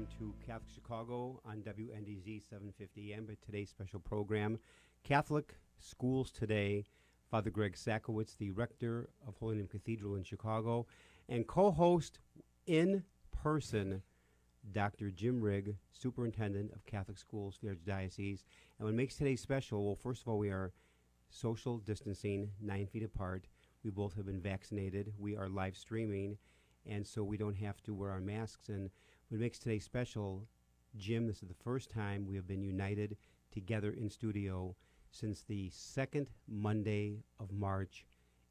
welcome to Catholic Chicago on WNDZ 750 AM. But today's special program, Catholic Schools Today. Father Greg Sakowitz, the rector of Holy Name Cathedral in Chicago, and co-host in person, Dr. Jim Rigg, superintendent of Catholic Schools for the Archdiocese. And what makes today special, well, first of all, we are social distancing, 9 feet apart. We both have been vaccinated. We are live streaming, and so we don't have to wear our masks. And what makes today special, Jim, this is the first time we have been united together in studio since the second Monday of March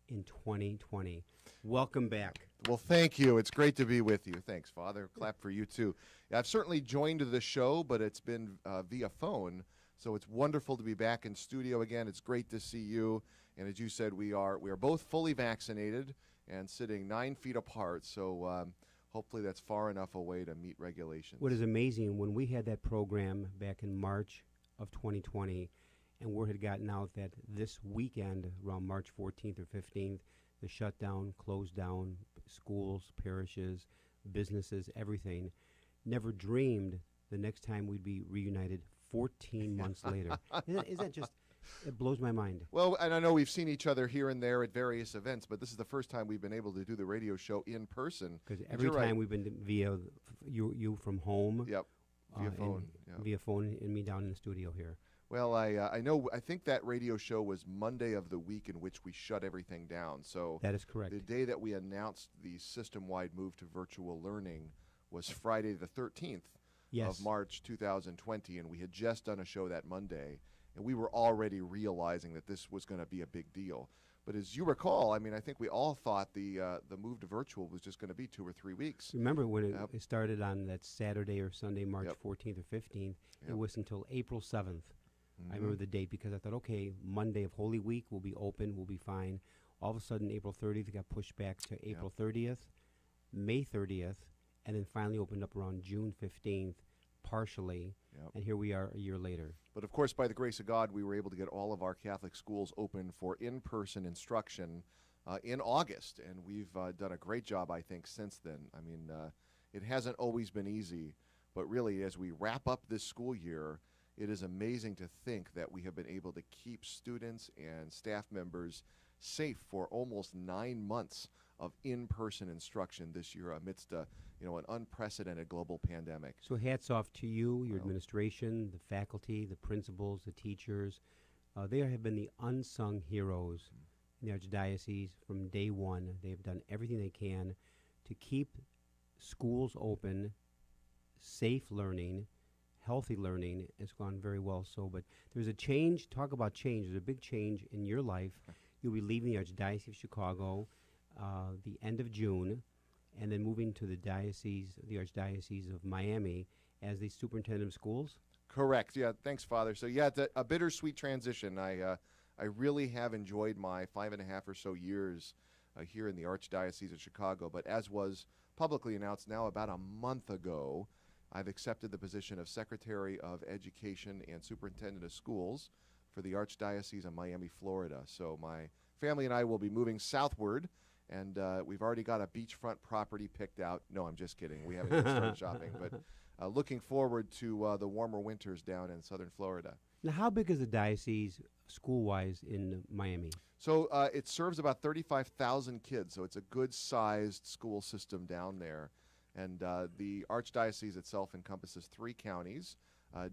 in 2020. Welcome back. Well, thank you. It's great to be with you. Thanks, Father. Clap for you, too. I've certainly joined the show, but it's been via phone, so it's wonderful to be back in studio again. It's great to see you. And as you said, we are both fully vaccinated and sitting 9 feet apart, so hopefully that's far enough away to meet regulations. What is amazing, when we had that program back in March of 2020, and word had gotten out that this weekend, around March 14th or 15th, the shutdown, closed down schools, parishes, businesses, everything. Never dreamed the next time we'd be reunited 14 months later. Isn't that just, it blows my mind. Well, and I know we've seen each other here and there at various events, but this is the first time we've been able to do the radio show in person. Because every time we've been via you from home. Yep, via phone. Via phone and me down in the studio here. Well, I think that radio show was Monday of the week in which we shut everything down. So that is correct. The day that we announced the system-wide move to virtual learning was Friday the 13th of March 2020, and we had just done a show that Monday, and we were already realizing that this was going to be a big deal. But as you recall, I mean, I think we all thought the move to virtual was just going to be 2 or 3 weeks. Remember when it started on that Saturday or Sunday, March 14th or 15th, it was until April 7th. I remember the date because I thought, okay, Monday of Holy Week will be open, we'll be fine. All of a sudden, April 30th, it got pushed back to April 30th, May 30th, and then finally opened up around June 15th, partially, and here we are a year later. But of course, by the grace of God, we were able to get all of our Catholic schools open for in-person instruction in August, and we've done a great job, I think, since then. I mean, it hasn't always been easy, but really, as we wrap up this school year, it is amazing to think that we have been able to keep students and staff members safe for almost 9 months of in-person instruction this year amidst an unprecedented global pandemic. So hats off to you, your administration, the faculty, the principals, the teachers. They have been the unsung heroes in the Archdiocese from day one. They have done everything they can to keep schools open, safe learning, healthy learning. It's gone very well. So, but there's a change. Talk about change. There's a big change in your life. You'll be leaving the Archdiocese of Chicago the end of June, and then moving to the Archdiocese of Miami as the superintendent of schools. Correct. Yeah. Thanks, Father. So it's a bittersweet transition. I really have enjoyed my 5.5 or so years here in the Archdiocese of Chicago. But as was publicly announced now about a month ago, I've accepted the position of Secretary of Education and Superintendent of Schools for the Archdiocese of Miami, Florida. So my family and I will be moving southward, and we've already got a beachfront property picked out. No, I'm just kidding. We haven't even started shopping, but looking forward to the warmer winters down in southern Florida. Now, how big is the diocese school-wise in Miami? So it serves about 35,000 kids, so it's a good-sized school system down there. And the Archdiocese itself encompasses 3 counties,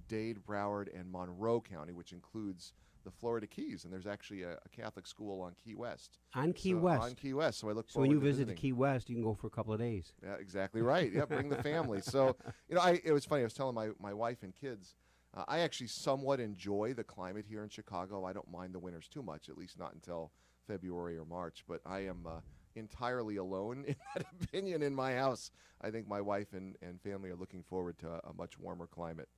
Dade, Broward, and Monroe County, which includes the Florida Keys. And there's actually a Catholic school on Key West. On Key West? On Key West. So I look forward to visiting. So when you visit Key West, you can go for a couple of days. Yeah, exactly right. Yeah, bring the family. So, it was funny. I was telling my wife and kids, I actually somewhat enjoy the climate here in Chicago. I don't mind the winters too much, at least not until February or March. But I am entirely alone in that opinion in my house. I think my wife and family are looking forward to a much warmer climate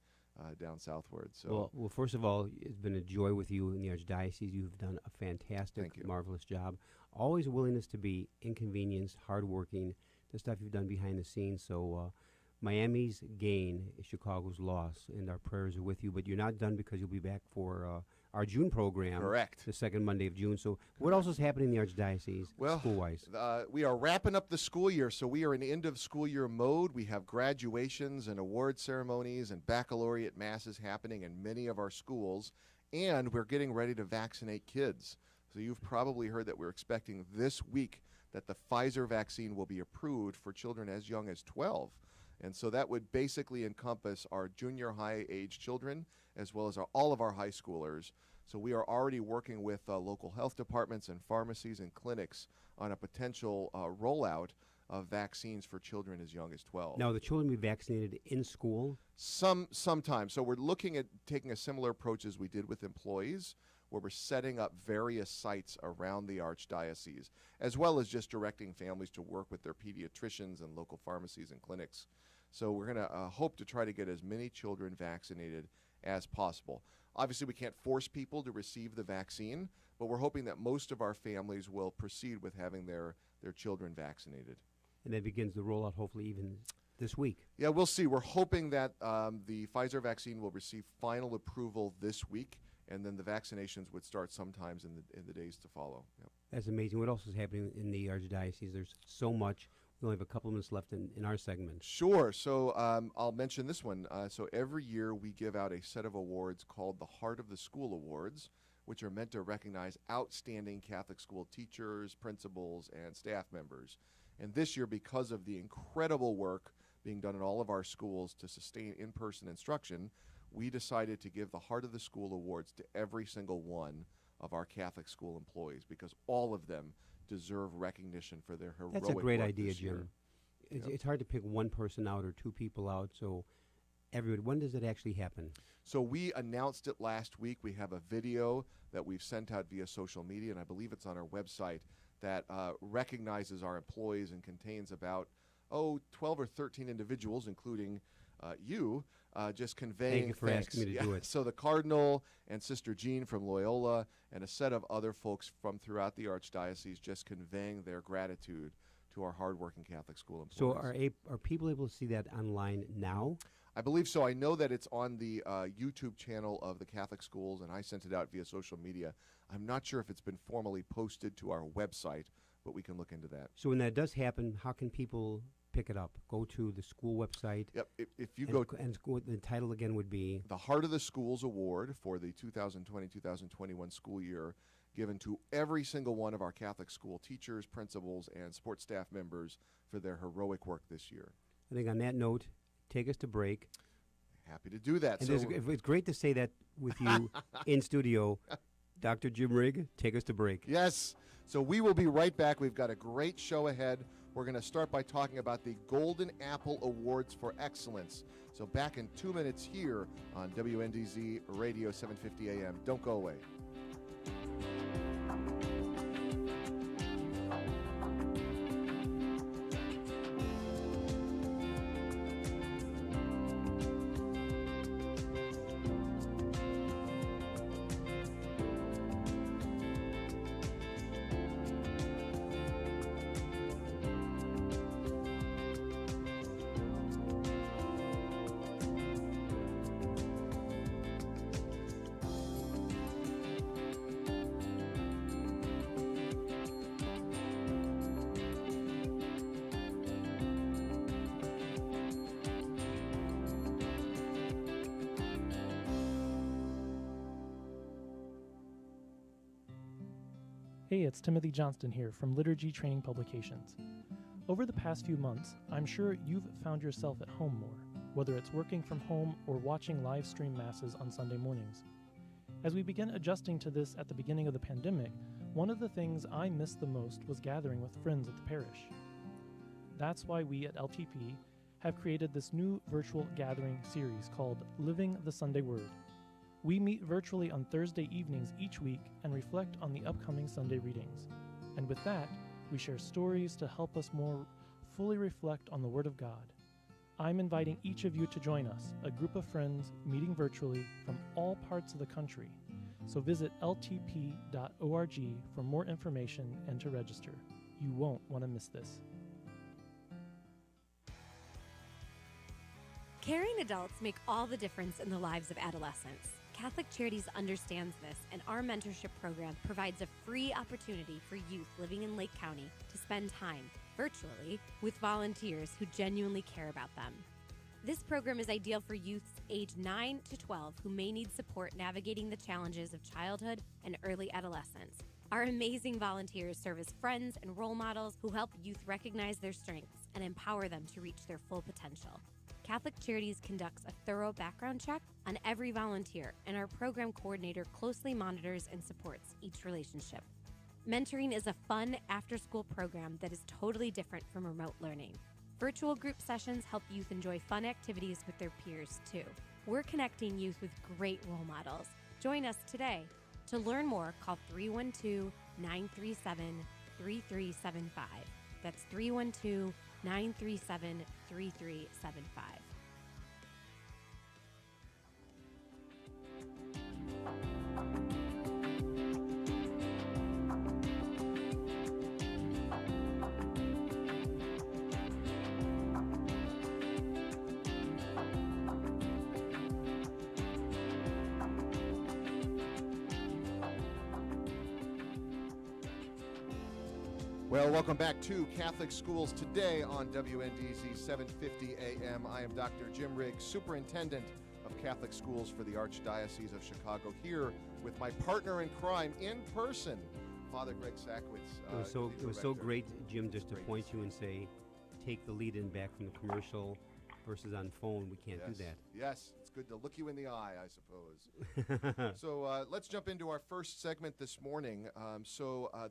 down southward. So well, first of all, it's been a joy with you in the Archdiocese. You've done a fantastic, marvelous job. Always a willingness to be inconvenienced, hardworking, the stuff you've done behind the scenes. So Miami's gain is Chicago's loss, and our prayers are with you. But you're not done because you'll be back for our June program. Correct. The second Monday of June. So what else is happening in the Archdiocese school-wise? We are wrapping up the school year, so we are in end of school year mode. We have graduations and award ceremonies and baccalaureate masses happening in many of our schools, and we're getting ready to vaccinate kids. So you've probably heard that we're expecting this week that the Pfizer vaccine will be approved for children as young as 12. And so that would basically encompass our junior high age children as well as all of our high schoolers. So we are already working with local health departments and pharmacies and clinics on a potential rollout of vaccines for children as young as 12. Now, the children will be vaccinated in school? Sometimes. So we're looking at taking a similar approach as we did with employees, where we're setting up various sites around the Archdiocese, as well as just directing families to work with their pediatricians and local pharmacies and clinics. So we're going to hope to try to get as many children vaccinated as possible. Obviously, we can't force people to receive the vaccine, but we're hoping that most of our families will proceed with having their children vaccinated. And that begins the rollout hopefully even this week. Yeah, we'll see. We're hoping that the Pfizer vaccine will receive final approval this week, and then the vaccinations would start sometimes in the days to follow. Yep. That's amazing. What else is happening in the Archdiocese? There's so much. We only have a couple of minutes left in our segment. Sure. So I'll mention this one. So every year we give out a set of awards called the Heart of the School Awards, which are meant to recognize outstanding Catholic school teachers, principals, and staff members. And this year, because of the incredible work being done in all of our schools to sustain in-person instruction, we decided to give the Heart of the School Awards to every single one of our Catholic school employees, because all of them deserve recognition for their heroic work. That's a great idea, this year. Jim. It's hard to pick one person out or two people out, so everybody, when does it actually happen? So we announced it last week. We have a video that we've sent out via social media, and I believe it's on our website, that recognizes our employees and contains about 12 or 13 individuals, including you, just conveying Thank you for thanks. asking me to do it. So the Cardinal and Sister Jean from Loyola and a set of other folks from throughout the Archdiocese just conveying their gratitude to our hardworking Catholic school employees. So are people able to see that online now? I believe so. I know that it's on the YouTube channel of the Catholic schools, and I sent it out via social media. I'm not sure if it's been formally posted to our website, but we can look into that. So when that does happen, how can people pick it up? Go to the school website. Yep. If you and the title again would be the Heart of the Schools Award for the 2020-2021 school year, given to every single one of our Catholic school teachers, principals, and support staff members for their heroic work this year. I think on that note, take us to break. Happy to do that. And So it's great to say that with you in studio. Dr. Jim Rigg, take us to break. yes. So we will be right back. We've got a great show ahead. We're going to start by talking about the Golden Apple Awards for Excellence. So back in 2 minutes here on WNDZ Radio 750 AM. Don't go away. Hey, it's Timothy Johnston here from Liturgy Training Publications. Over the past few months, I'm sure you've found yourself at home more, whether it's working from home or watching live stream masses on Sunday mornings. As we began adjusting to this at the beginning of the pandemic, one of the things I missed the most was gathering with friends at the parish. That's why we at LTP have created this new virtual gathering series called Living the Sunday Word. We meet virtually on Thursday evenings each week and reflect on the upcoming Sunday readings. And with that, we share stories to help us more fully reflect on the Word of God. I'm inviting each of you to join us, a group of friends meeting virtually from all parts of the country. So visit ltp.org for more information and to register. You won't want to miss this. Caring adults make all the difference in the lives of adolescents. Catholic Charities understands this, and our mentorship program provides a free opportunity for youth living in Lake County to spend time, virtually, with volunteers who genuinely care about them. This program is ideal for youths age 9 to 12 who may need support navigating the challenges of childhood and early adolescence. Our amazing volunteers serve as friends and role models who help youth recognize their strengths and empower them to reach their full potential. Catholic Charities conducts a thorough background check on every volunteer, and our program coordinator closely monitors and supports each relationship. Mentoring is a fun after-school program that is totally different from remote learning. Virtual group sessions help youth enjoy fun activities with their peers, too. We're connecting youth with great role models. Join us today. To learn more, call 312-937-3375. That's 312-937-3375. Well, welcome back to Catholic Schools Today on WNDZ 750 AM. I am Dr. Jim Riggs, Superintendent of Catholic Schools for the Archdiocese of Chicago, here with my partner in crime in person, Father Greg Sakowicz. It was so great, Jim, just to point you and say, take the lead in back from the commercial versus on phone. We can't do that. Yes, it's good to look you in the eye, I suppose. So let's jump into our first segment this morning.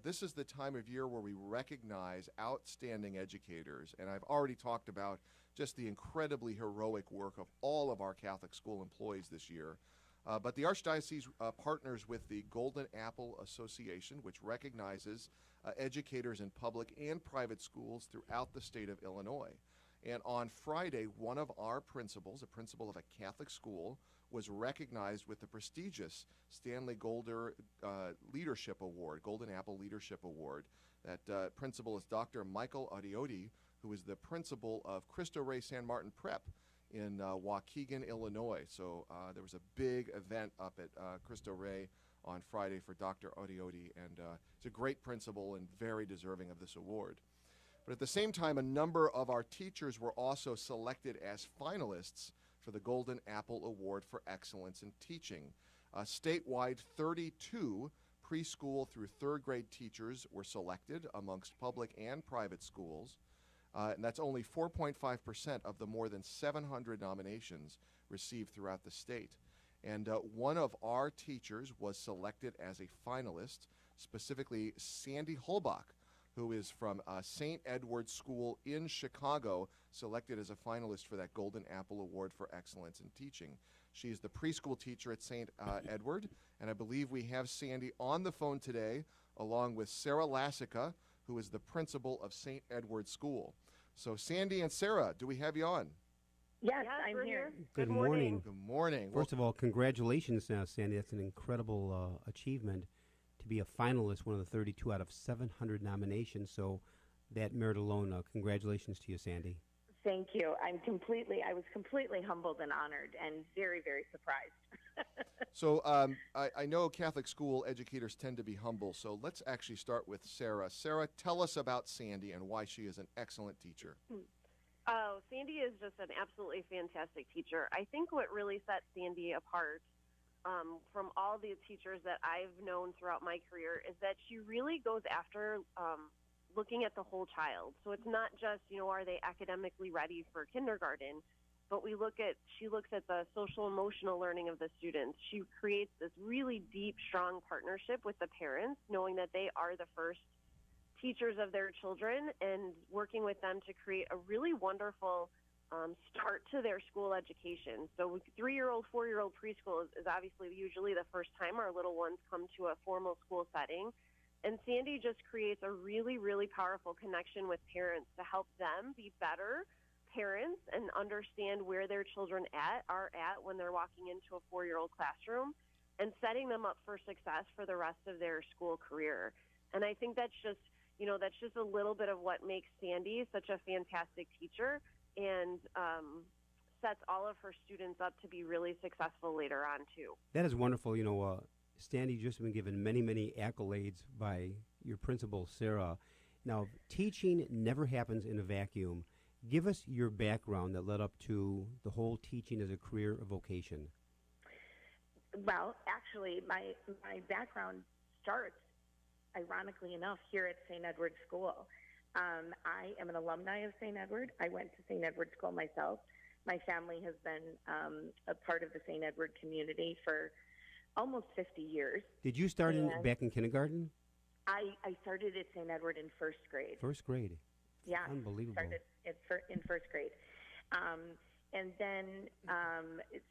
This is the time of year where we recognize outstanding educators, and I've already talked about just the incredibly heroic work of all of our Catholic school employees this year. But the Archdiocese partners with the Golden Apple Association, which recognizes educators in public and private schools throughout the state of Illinois. And on Friday, one of our principals, a principal of a Catholic school, was recognized with the prestigious Stanley Golder Leadership Award, Golden Apple Leadership Award. That principal is Dr. Michael Audiotti, who is the principal of Cristo Rey San Martin Prep in Waukegan, Illinois. So there was a big event up at Cristo Rey on Friday for Dr. Audiotti, and it's a great principal and very deserving of this award. But at the same time, a number of our teachers were also selected as finalists for the Golden Apple Award for Excellence in Teaching. Statewide, 32 preschool through third grade teachers were selected amongst public and private schools. And that's only 4.5% of the more than 700 nominations received throughout the state. And one of our teachers was selected as a finalist, specifically Sandy Holbach, who is from St. Edward's School in Chicago, selected as a finalist for that Golden Apple Award for Excellence in Teaching. She is the preschool teacher at St. Edward, and I believe we have Sandy on the phone today, along with Sarah Lassica, who is the principal of St. Edward's School. So Sandy and Sarah, do we have you on? Yes, I'm here. Good morning. Good morning. First of all, congratulations, Sandy. That's an incredible achievement to be a finalist, one of the 32 out of 700 nominations. So that merit alone, congratulations to you, Sandy. Thank you. I was completely humbled and honored and very, very surprised. So I know Catholic school educators tend to be humble, so let's actually start with Sarah. Sarah, tell us about Sandy and why she is an excellent teacher. Oh, Sandy is just an absolutely fantastic teacher. I think what really sets Sandy apart from all the teachers that I've known throughout my career is that she really goes after looking at the whole child. So it's not just, are they academically ready for kindergarten, but she looks at the social emotional learning of the students. She creates this really deep, strong partnership with the parents, knowing that they are the first teachers of their children and working with them to create a really wonderful start to their school education. So 3-year-old, 4-year-old preschool is obviously usually the first time our little ones come to a formal school setting. And Sandy just creates a really, really powerful connection with parents to help them be better parents and understand where their children are at when they're walking into a 4-year-old classroom and setting them up for success for the rest of their school career. And I think that's just a little bit of what makes Sandy such a fantastic teacher. And sets all of her students up to be really successful later on too. That is wonderful. Sandy, you've just been given many, many accolades by your principal, Sarah. Now, teaching never happens in a vacuum. Give us your background that led up to the whole teaching as a career or vocation. Well, actually, my background starts, ironically enough, here at St. Edward School. I am an alumni of St. Edward. I went to St. Edward School myself. My family has been a part of the St. Edward community for almost 50 years. Did you start back in kindergarten? I started at St. Edward in first grade. First grade? Yeah. Unbelievable. Started in first grade. And then,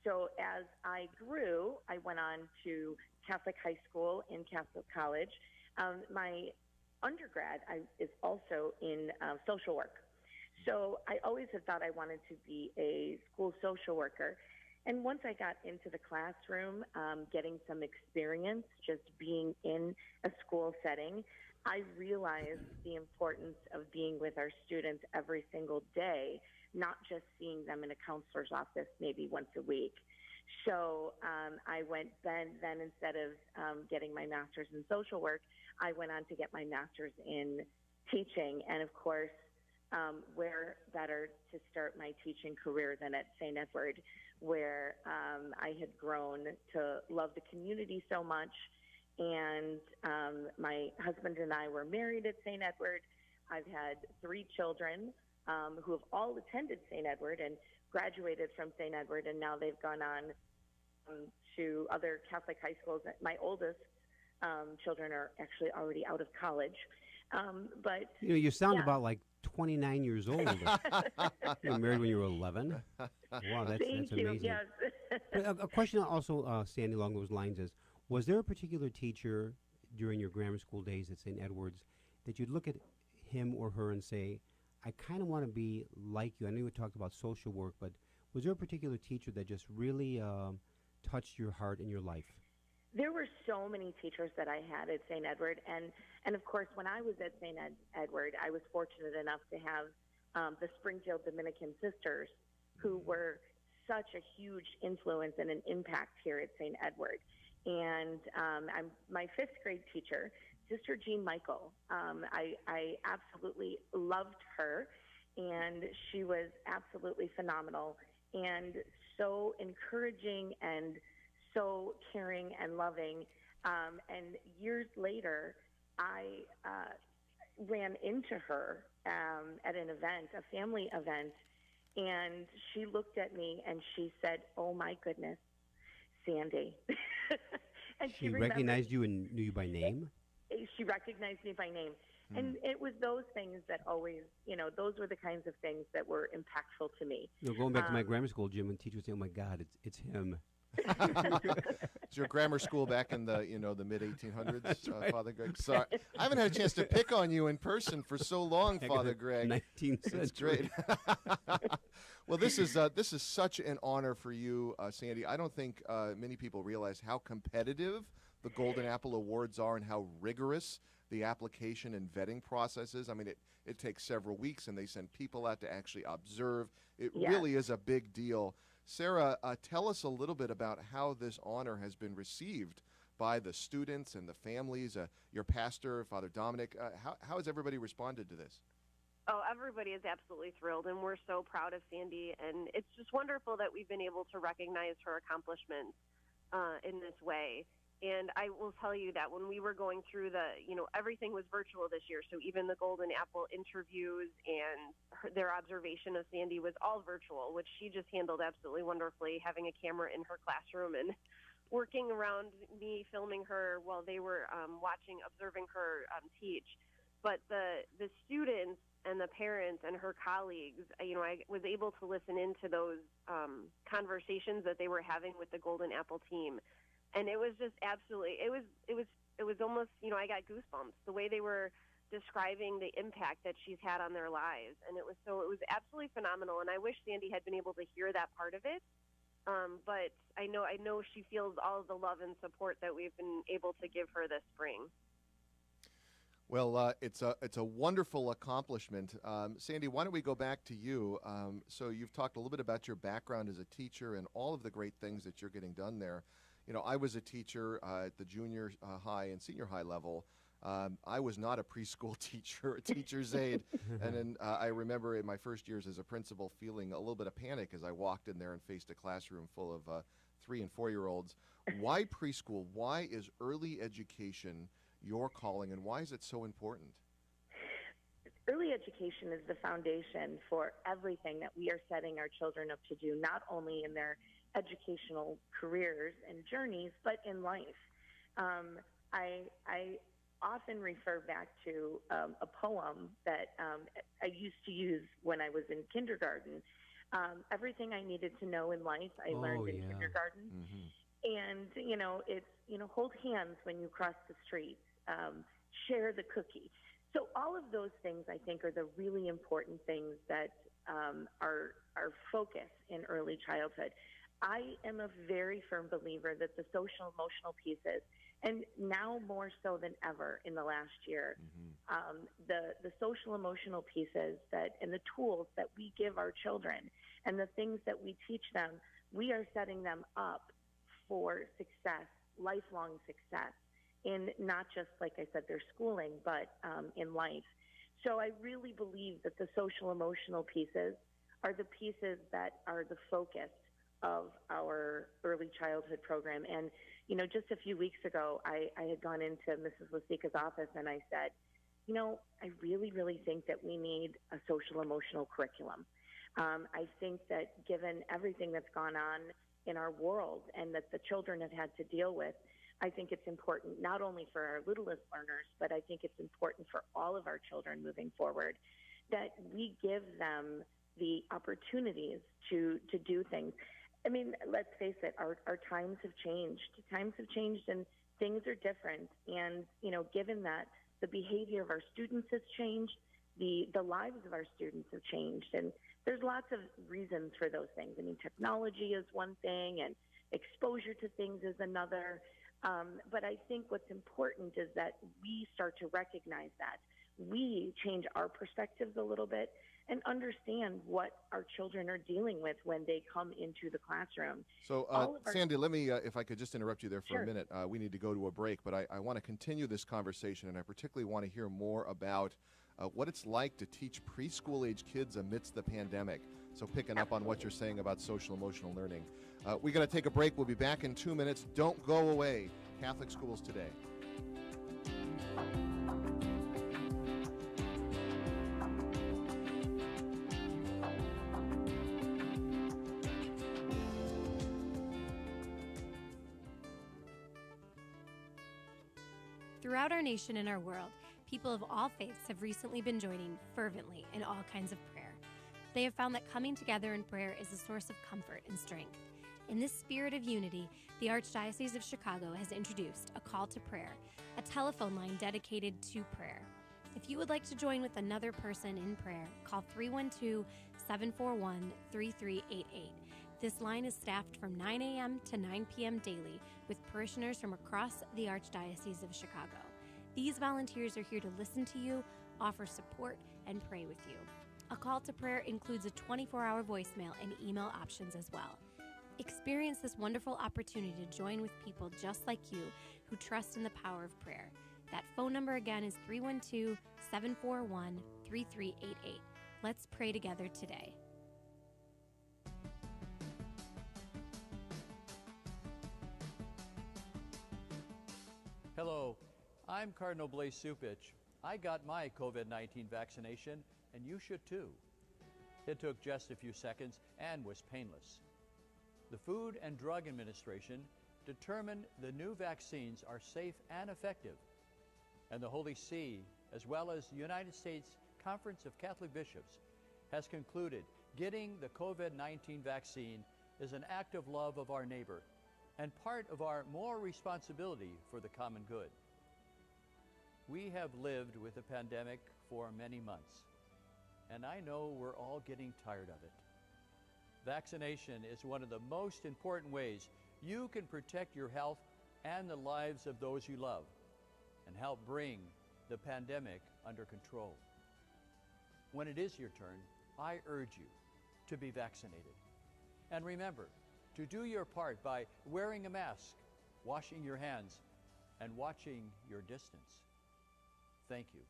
so as I grew, I went on to Catholic high school and Catholic college. My undergrad is also in social work. So I always had thought I wanted to be a school social worker. And once I got into the classroom, getting some experience just being in a school setting, I realized the importance of being with our students every single day, not just seeing them in a counselor's office maybe once a week. So I went then instead of getting my master's in social work, I went on to get my master's in teaching. And of course, where better to start my teaching career than at St. Edward, where I had grown to love the community so much. And my husband and I were married at St. Edward. I've had 3 children who have all attended St. Edward and graduated from St. Edward, and now they've gone on to other Catholic high schools. My oldest children are actually already out of college. But you sound about like 29 years old. You were married when you were 11. Wow, that's amazing. Yes. But a question also, Sandy, along those lines is, was there a particular teacher during your grammar school days at St. Edward's that you'd look at him or her and say, I kind of want to be like you? I know you talked about social work, but was there a particular teacher that just really touched your heart and your life? There were so many teachers that I had at St. Edward. And of course, when I was at St. Edward, I was fortunate enough to have the Springfield Dominican Sisters, who were such a huge influence and an impact here at St. Edward. And my 5th grade teacher, Sister Jean Michael. I absolutely loved her, and she was absolutely phenomenal and so encouraging and so caring and loving. And years later, I ran into her at an event, a family event, and she looked at me and she said, "Oh my goodness, Sandy." And she recognized you and knew you by name? She recognized me by name. And it was those things that always, those were the kinds of things that were impactful to me. Going back to my grammar school, Jim, when teachers would say, "Oh my God, it's him." Is your grammar school back in the the mid 1800s, right. Father Greg? Sorry, I haven't had a chance to pick on you in person for so long, Father Greg. 19th century. That's great. Well, this is such an honor for you, Sandy. I don't think many people realize how competitive the Golden Apple Awards are and how rigorous the application and vetting process is. I mean, it takes several weeks, and they send people out to actually observe. It really is a big deal. Sarah, tell us a little bit about how this honor has been received by the students and the families, your pastor, Father Dominic. How has everybody responded to this? Oh, everybody is absolutely thrilled, and we're so proud of Sandy. And it's just wonderful that we've been able to recognize her accomplishments in this way. And I will tell you that when we were going through everything was virtual this year. So even the Golden Apple interviews and their observation of Sandy was all virtual, which she just handled absolutely wonderfully, having a camera in her classroom and working around me, filming her while they were observing her teach. But the students and the parents and her colleagues, I was able to listen into those conversations that they were having with the Golden Apple team. And it was just absolutely, it was almost, I got goosebumps, the way they were describing the impact that she's had on their lives. And it was absolutely phenomenal. And I wish Sandy had been able to hear that part of it. But I know she feels all of the love and support that we've been able to give her this spring. Well, it's a wonderful accomplishment. Sandy, why don't we go back to you? So you've talked a little bit about your background as a teacher and all of the great things that you're getting done there. You know, I was a teacher at the junior high and senior high level. I was not a preschool teacher, a teacher's aide. And then I remember in my first years as a principal feeling a little bit of panic as I walked in there and faced a classroom full of 3 and 4-year-olds. Why preschool? Why is early education your calling, and why is it so important? Early education is the foundation for everything that we are setting our children up to do, not only in their educational careers and journeys, but in life. I often refer back to a poem that I used to use when I was in kindergarten. Everything I needed to know in life, I learned in kindergarten. And, it's, hold hands when you cross the street, share the cookie. So all of those things, I think, are the really important things that are focus in early childhood. I am a very firm believer that the social emotional pieces, and now more so than ever in the last year, the social emotional pieces and the tools that we give our children and the things that we teach them, we are setting them up for success, lifelong success, in not just, like I said, their schooling, but in life. So I really believe that the social emotional pieces are the pieces that are the focus of our early childhood program. And, just a few weeks ago, I had gone into Mrs. Lasica's office and I said, I really, really think that we need a social emotional curriculum. I think that given everything that's gone on in our world and that the children have had to deal with, I think it's important not only for our littlest learners, but I think it's important for all of our children moving forward that we give them the opportunities to do things. I mean, let's face it, our times have changed. Times have changed and things are different. And, given that the behavior of our students has changed, the lives of our students have changed. And there's lots of reasons for those things. I mean, technology is one thing and exposure to things is another. But I think what's important is that we start to recognize that. We change our perspectives a little bit and understand what our children are dealing with when they come into the classroom. So, Sandy, let me, if I could just interrupt you there for a minute. We need to go to a break, but I want to continue this conversation, and I particularly want to hear more about what it's like to teach preschool-age kids amidst the pandemic. So picking up on what you're saying about social-emotional learning. We're going to take a break. We'll be back in 2 minutes. Don't go away. Catholic Schools Today. Throughout our nation and our world, people of all faiths have recently been joining fervently in all kinds of prayer. They have found that coming together in prayer is a source of comfort and strength. In this spirit of unity, the Archdiocese of Chicago has introduced a call to prayer, a telephone line dedicated to prayer. If you would like to join with another person in prayer, call 312-741-3388. This line is staffed from 9 a.m. to 9 p.m. daily with parishioners from across the Archdiocese of Chicago. These volunteers are here to listen to you, offer support, and pray with you. A call to prayer includes a 24-hour voicemail and email options as well. Experience this wonderful opportunity to join with people just like you who trust in the power of prayer. That phone number again is 312-741-3388. Let's pray together today. Hello, I'm Cardinal Blaise Supich. I got my COVID-19 vaccination, and you should too. It took just a few seconds and was painless. The Food and Drug Administration determined the new vaccines are safe and effective, and the Holy See, as well as the United States Conference of Catholic Bishops, has concluded getting the COVID-19 vaccine is an act of love of our neighbor and part of our moral responsibility for the common good. We have lived with the pandemic for many months, and I know we're all getting tired of it. Vaccination is one of the most important ways you can protect your health and the lives of those you love and help bring the pandemic under control. When it is your turn, I urge you to be vaccinated. And remember to do your part by wearing a mask, washing your hands, and watching your distance. Thank you,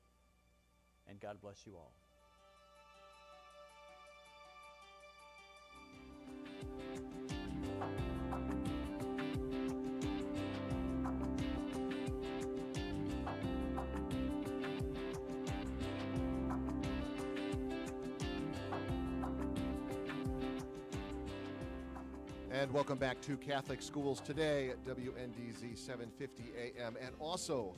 and God bless you all. And welcome back to Catholic Schools Today at WNDZ 750 AM and also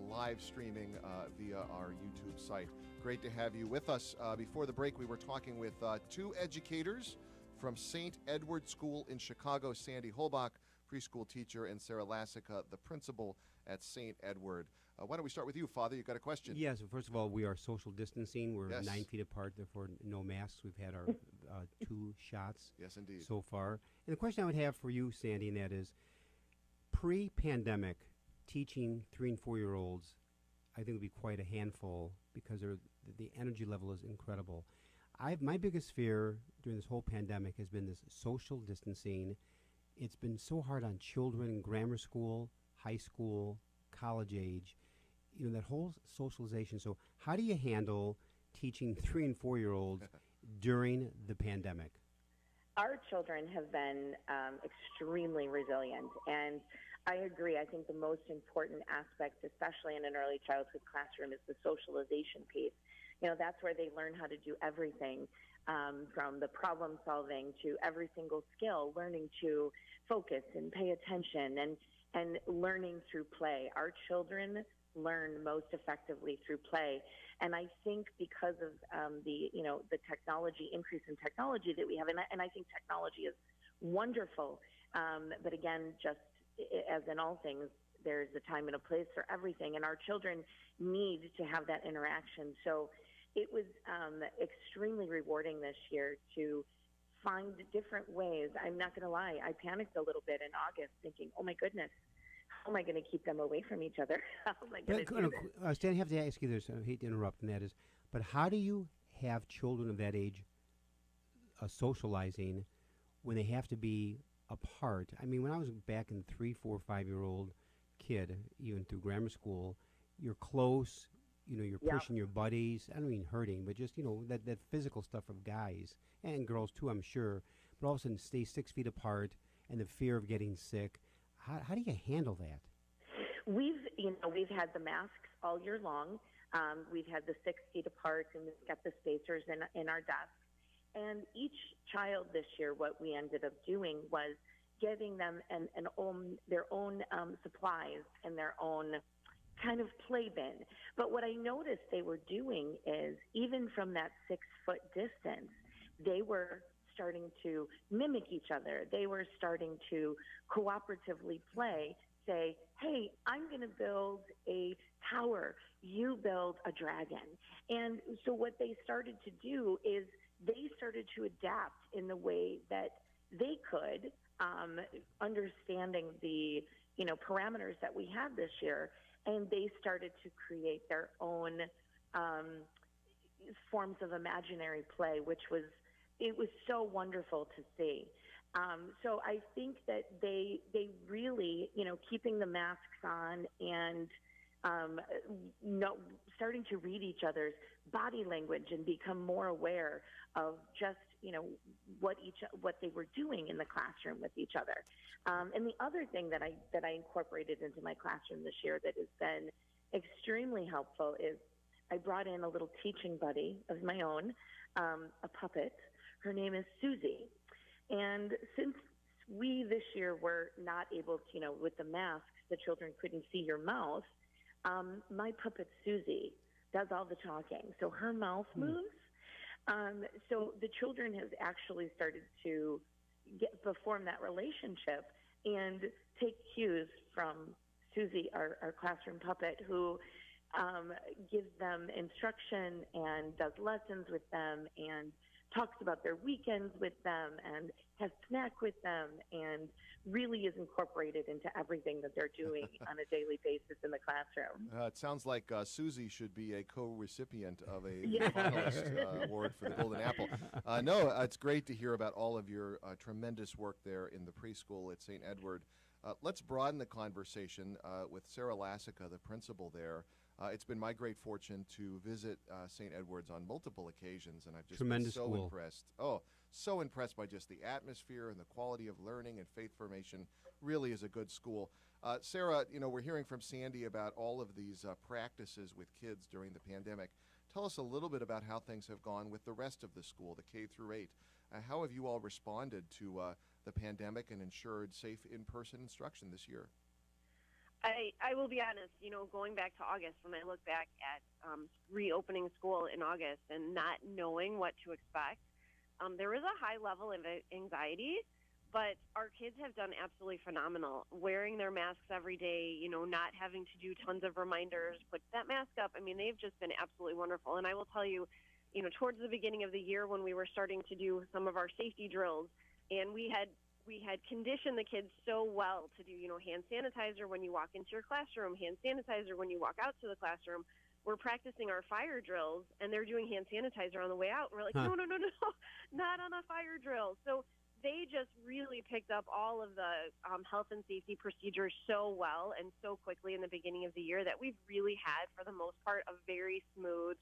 live streaming via our YouTube site. Great to have you with us. Before the break, we were talking with two educators from St. Edward School in Chicago, Sandy Holbach, preschool teacher, and Sarah Lassica, the principal at St. Edward. Why don't we start with you, Father? You got a question? Yes, first of all, we are social distancing. We're Yes. 9 feet apart, therefore no masks. We've had our 2 shots Yes, indeed. so far. And the question I would have for you, Sandy, and that is, pre-pandemic, teaching 3 and 4-year-olds, I think would be quite a handful because the energy level is incredible. My biggest fear during this whole pandemic has been this social distancing. It's been so hard on children in grammar school, high school, college age, that whole socialization. So how do you handle teaching 3 and 4-year-olds during the pandemic? Our children have been extremely resilient, and I agree. I think the most important aspect, especially in an early childhood classroom, is the socialization piece. That's where they learn how to do everything, from the problem solving to every single skill, learning to focus and pay attention and learning through play. Our children learn most effectively through play. And I think because of the technology, increase in technology that we have, and I think technology is wonderful. But again, just as in all things, there's a time and a place for everything, and our children need to have that interaction. So it was extremely rewarding this year to find different ways. I'm not going to lie, I panicked a little bit in August thinking, oh my goodness, how am I going to keep them away from each other? How am I going to do this? Stan, I have to ask you this. I hate to interrupt, and that is, but how do you have children of that age socializing when they have to be apart? I mean, when I was back in 3, 4, 5-year-old kid, even through grammar school, you're close. You're pushing your buddies. I don't mean hurting, but just, that physical stuff of guys and girls too, I'm sure. But all of a sudden stay 6 feet apart and the fear of getting sick. How do you handle that? We've had the masks all year long. We've had the 6 feet apart, and we've got the spacers in our desks. And each child this year, what we ended up doing was getting them their own supplies and their own kind of play bin. But what I noticed they were doing is, even from that 6-foot distance, they were starting to mimic each other. They were starting to cooperatively play, say, hey, I'm going to build a tower, you build a dragon. And so what they started to do is they started to adapt in the way that they could, understanding the parameters that we have this year, and they started to create their own forms of imaginary play, it was so wonderful to see. So I think that they really, keeping the masks on and starting to read each other's body language and become more aware of just, what they were doing in the classroom with each other. And the other thing that I incorporated into my classroom this year that has been extremely helpful is I brought in a little teaching buddy of my own, a puppet. Her name is Susie. And since we this year were not able to, with the masks, the children couldn't see your mouth, my puppet Susie does all the talking. So her mouth moves. So the children have actually started to form that relationship and take cues from Susie, our classroom puppet, who gives them instruction and does lessons with them and talks about their weekends with them and has snack with them and really is incorporated into everything that they're doing on a daily basis in the classroom. It sounds like Susie should be a co-recipient of a Yeah. finalist award for the Golden Apple. No, it's great to hear about all of your tremendous work there in the preschool at St. Edward. Let's broaden the conversation with Sarah Lassica, the principal there. It's been my great fortune to visit St. Edward's on multiple occasions, and I've just Tremendous been so school. impressed. Oh, so impressed by just the atmosphere and the quality of learning and faith formation. Really is a good school. Sarah, we're hearing from Sandy about all of these practices with kids during the pandemic. Tell us a little bit about how things have gone with the rest of the school, the K through 8. How have you all responded to the pandemic and ensured safe in-person instruction this year? I will be honest, going back to August, when I look back at reopening school in August and not knowing what to expect, there was a high level of anxiety, but our kids have done absolutely phenomenal, wearing their masks every day, not having to do tons of reminders, put that mask up. I mean, they've just been absolutely wonderful. And I will tell you, towards the beginning of the year when we were starting to do some of our safety drills, and we had conditioned the kids so well to do, hand sanitizer when you walk into your classroom, hand sanitizer when you walk out to the classroom. We're practicing our fire drills, and they're doing hand sanitizer on the way out. And we're like, no, not on a fire drill. So they just really picked up all of the health and safety procedures so well and so quickly in the beginning of the year that we've really had, for the most part, a very smooth,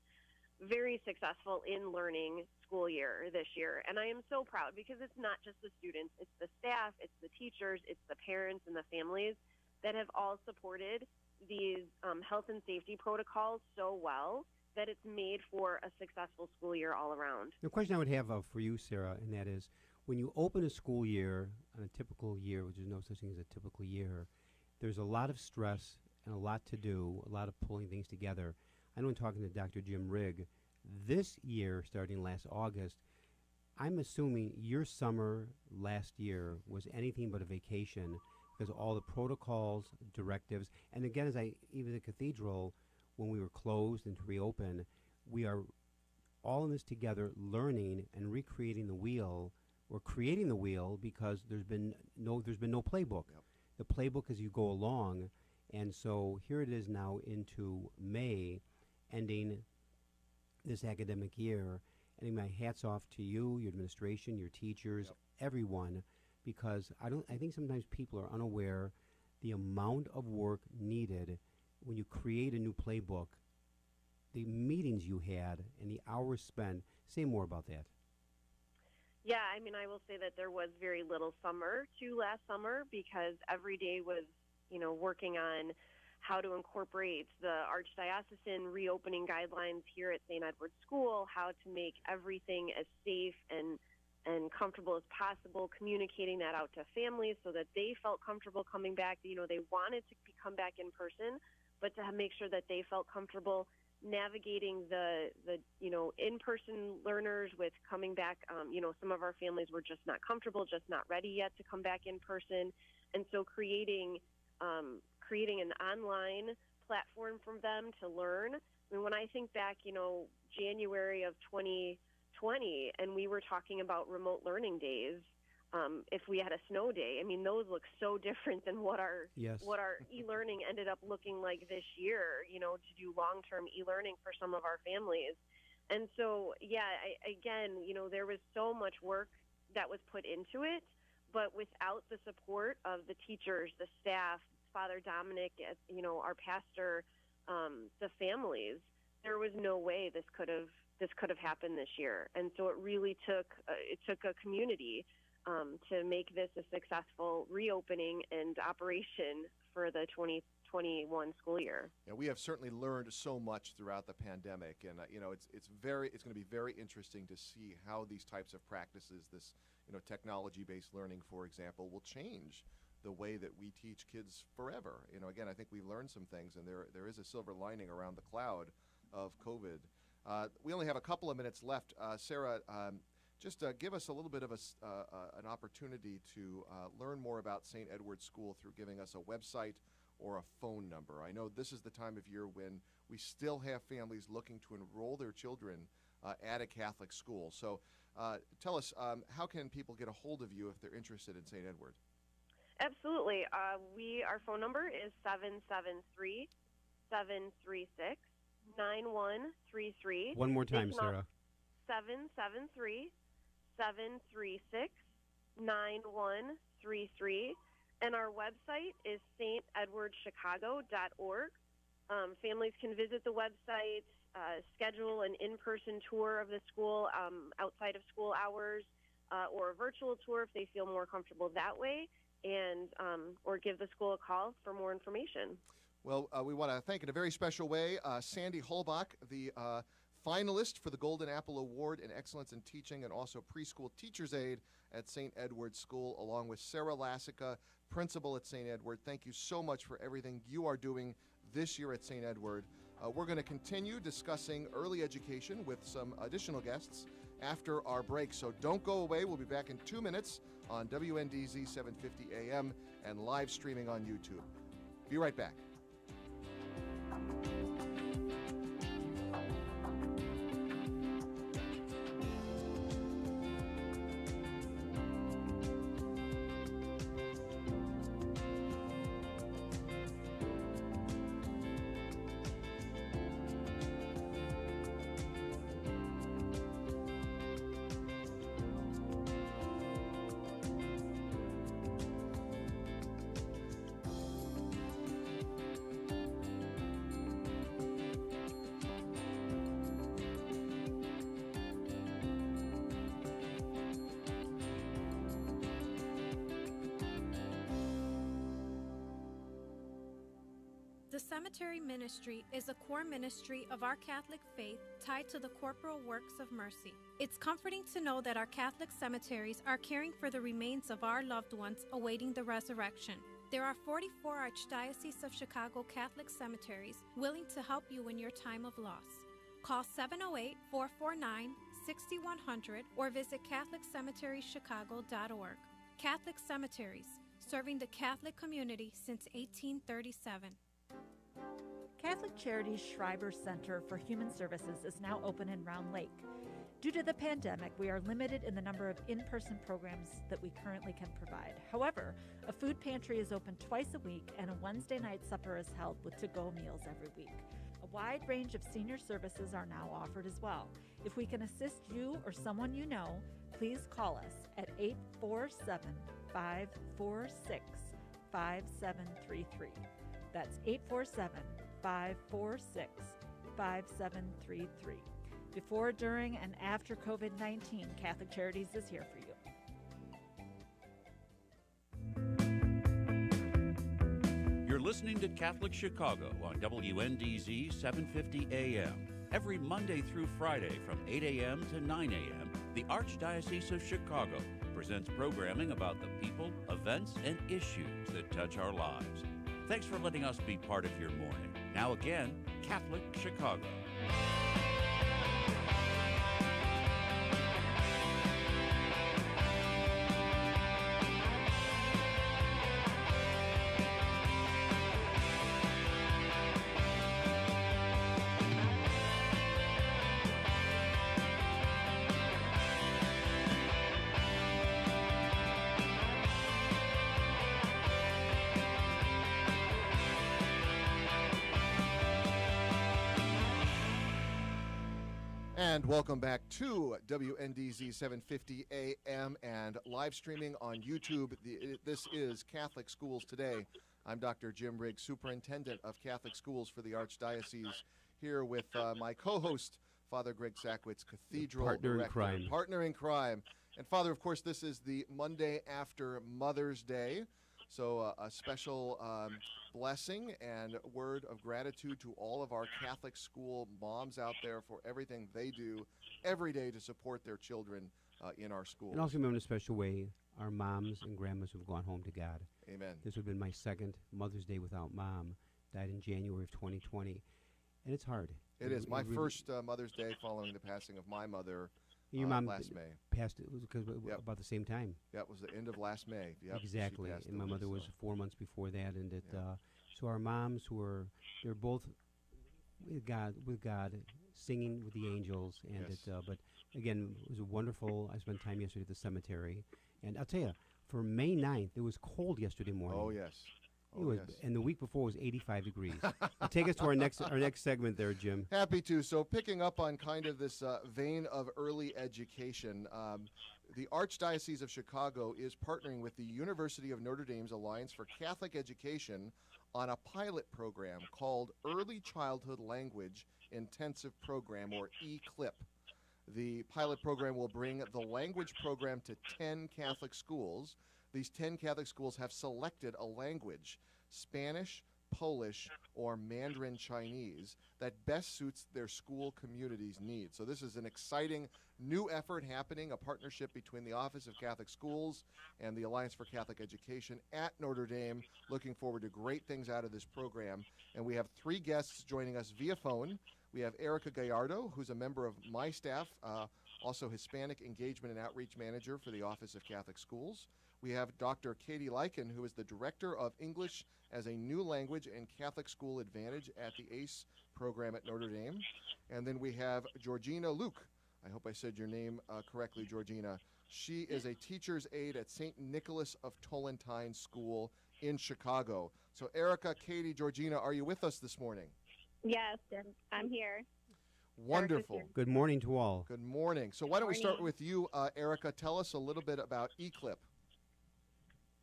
very successful in learning school year this year. And I am so proud, because it's not just the students, it's the staff, it's the teachers, it's the parents and the families that have all supported these health and safety protocols so well that it's made for a successful school year all around. The question I would have for you, Sarah, and that is, when you open a school year, on a typical year, which is no such thing as a typical year, there's a lot of stress and a lot to do, a lot of pulling things together. I know in talking to Dr. Jim Rigg, this year, starting last August, I'm assuming your summer last year was anything but a vacation, because all the protocols, directives, and again, even the cathedral, when we were closed and to reopen, we are all in this together, learning and recreating the wheel, or creating the wheel, because there's been no playbook. Yep. The playbook as you go along, and so here it is now into May, ending this academic year. And my hat's off to you, your administration, your teachers, Yep. everyone, because I think sometimes people are unaware the amount of work needed when you create a new playbook, the meetings you had and the hours spent. Say more about that. Yeah, I mean, I will say that there was very little summer to last summer, because every day was, working on how to incorporate the Archdiocesan reopening guidelines here at St. Edward's School, how to make everything as safe and comfortable as possible, communicating that out to families so that they felt comfortable coming back. They wanted to come back in person, but to make sure that they felt comfortable navigating the in-person learners with coming back. Some of our families were just not comfortable, just not ready yet to come back in person. And so creating an online platform for them to learn. I mean, when I think back, January of 2020, and we were talking about remote learning days, if we had a snow day, I mean, those look so different than what our e-learning ended up looking like this year, to do long-term e-learning for some of our families. And so, there was so much work that was put into it, but without the support of the teachers, the staff, Father Dominic, our pastor, the families, there was no way this could have happened this year. And so it really took a community to make this a successful reopening and operation for the 2021 school year. Yeah, we have certainly learned so much throughout the pandemic, and it's going to be very interesting to see how these types of practices, this technology-based learning, for example, will change the way that we teach kids forever. Again, I think we've learned some things, and there is a silver lining around the cloud of COVID. We only have a couple of minutes left. Sarah, just give us a little bit of an opportunity to learn more about St. Edward's School through giving us a website or a phone number. I know this is the time of year when we still have families looking to enroll their children at a Catholic school. So Tell us, how can people get a hold of you if they're interested in St. Edward? Absolutely. Our phone number is 773-736-9133. One more time, Sarah. 773-736-9133. And our website is stedwardchicago.org. Families can visit the website, schedule an in-person tour of the school outside of school hours, or a virtual tour if they feel more comfortable that way, and or give the school a call for more information. Well, we want to thank in a very special way Sandy Holbach, the finalist for the Golden Apple Award in Excellence in Teaching and also Preschool Teacher's Aide at St. Edward School, along with Sarah Lassica, principal at St. Edward. Thank you so much for everything you are doing this year at St. Edward. We're going to continue discussing early education with some additional guests after our break, so don't go away. We'll be back in 2 minutes on WNDZ 750 AM and live streaming on YouTube. Be right back. The cemetery ministry is a core ministry of our Catholic faith tied to the corporal works of mercy. It's comforting to know that our Catholic cemeteries are caring for the remains of our loved ones awaiting the resurrection. There are 44 Archdiocese of Chicago Catholic cemeteries willing to help you in your time of loss. Call 708-449-6100 or visit CatholicCemeteriesChicago.org. Catholic Cemeteries, serving the Catholic community since 1837. Catholic Charities Schreiber Center for Human Services is now open in Round Lake. Due to the pandemic, we are limited in the number of in-person programs that we currently can provide. However, a food pantry is open twice a week and a Wednesday night supper is held with to-go meals every week. A wide range of senior services are now offered as well. If we can assist you or someone you know, please call us at 847-546-5733. That's 847-546-5733. Before, during, and after COVID-19, Catholic Charities is here for you. You're listening to Catholic Chicago on WNDZ 750 AM. Every Monday through Friday from 8 a.m. to 9 a.m., the Archdiocese of Chicago presents programming about the people, events, and issues that touch our lives. Thanks for letting us be part of your morning. Now again, Catholic Chicago. And welcome back to WNDZ 750 AM and live streaming on YouTube. This is Catholic Schools Today. I'm Dr. Jim Riggs, Superintendent of Catholic Schools for the Archdiocese, here with my co-host, Father Greg Sackwitz, Cathedral Partner Director. in crime. Partner in crime. And Father, of course, this is the Monday after Mother's Day. So a special blessing and word of gratitude to all of our Catholic school moms out there for everything they do every day to support their children in our schools. And also remember in a special way, our moms and grandmas who have gone home to God. Amen. This would have been my second Mother's Day without Mom. Died in January of 2020. And it's hard. It is. My really first Mother's Day following the passing of my mother your mom last May. passed it was because about the same time. Yeah, it was the end of last May. Yep, Exactly. And my mother was 4 months before that. And it, so our moms they're both with God, singing with the angels. And Yes. but again, it was wonderful. I spent time yesterday at the cemetery. And I'll tell you, for May 9th, it was cold yesterday morning. Oh, yes. It was, and the week before was 85 degrees. Take us to our next segment there, Jim. Happy to. So picking up on kind of this vein of early education, the Archdiocese of Chicago is partnering with the University of Notre Dame's Alliance for Catholic Education on a pilot program called Early Childhood Language Intensive Program, or ECLIP. The pilot program will bring the language program to 10 Catholic schools. These 10 Catholic schools have selected a language, Spanish, Polish, or Mandarin Chinese, that best suits their school community's needs. So this is an exciting new effort happening, a partnership between the Office of Catholic Schools and the Alliance for Catholic Education at Notre Dame. Looking forward to great things out of this program. And we have 3 guests joining us via phone. We have Erica Gallardo, who's a member of my staff, also Hispanic Engagement and Outreach Manager for the Office of Catholic Schools. We have Dr. Katie Lyken, who is the Director of English as a New Language and Catholic School Advantage at the ACE program at Notre Dame. And then we have Georgina Luke. I hope I said your name correctly, Georgina. She is a teacher's aide at St. Nicholas of Tolentine School in Chicago. So Erica, Katie, Georgina, are you with us this morning? Yes, I'm here. Wonderful. Good morning to all. Good morning. So why don't we start with you, Erica? Tell us a little bit about ECLIP.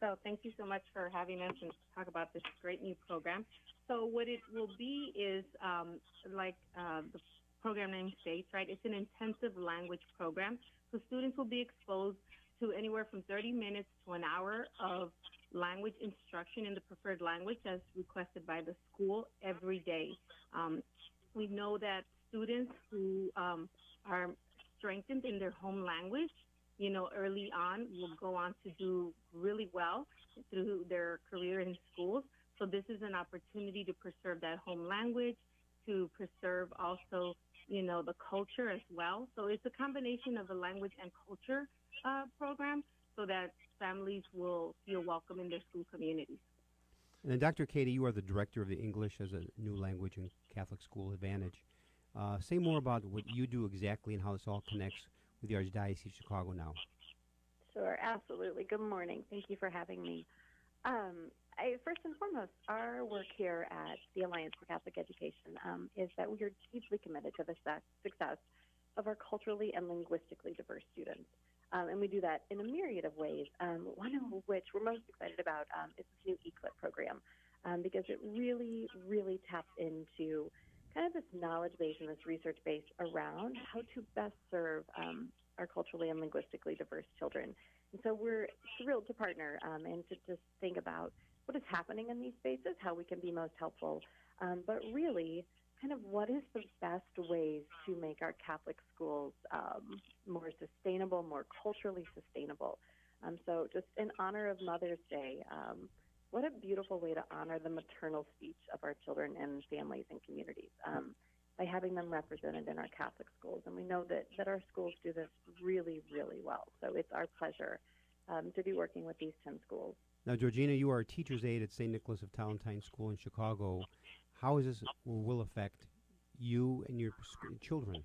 So thank you so much for having us and talk about this great new program. So what it will be is like the program name states, right? It's an intensive language program. So students will be exposed to anywhere from 30 minutes to an hour of language instruction in the preferred language as requested by the school every day. We know that students who are strengthened in their home language, you know, early on will go on to do really well through their career in schools. So this is an opportunity to preserve that home language, to preserve also, you know, the culture as well. So it's a combination of a language and culture program so that families will feel welcome in their school communities. And then, Dr. Katie, you are the Director of the English as a New Language and Catholic School Advantage. Say more about what you do exactly and how this all connects with the Archdiocese of Chicago now. Sure, absolutely. Good morning. Thank you for having me. First and foremost, our work here at the Alliance for Catholic Education is that we are deeply committed to the success of our culturally and linguistically diverse students. And we do that in a myriad of ways, one of which we're most excited about is this new ECLIP program, because it really, really taps into kind of this knowledge base and this research base around how to best serve our culturally and linguistically diverse children. And so we're thrilled to partner and to just think about what is happening in these spaces, how we can be most helpful, but really kind of what is the best ways to make our Catholic schools more sustainable, more culturally sustainable. So just in honor of Mother's Day, what a beautiful way to honor the maternal speech of our children and families and communities by having them represented in our Catholic schools. And we know that our schools do this really, really well. So it's our pleasure to be working with these 10 schools. Now, Georgina, you are a teacher's aide at St. Nicholas of Tolentine School in Chicago. How is this or will affect you and your children?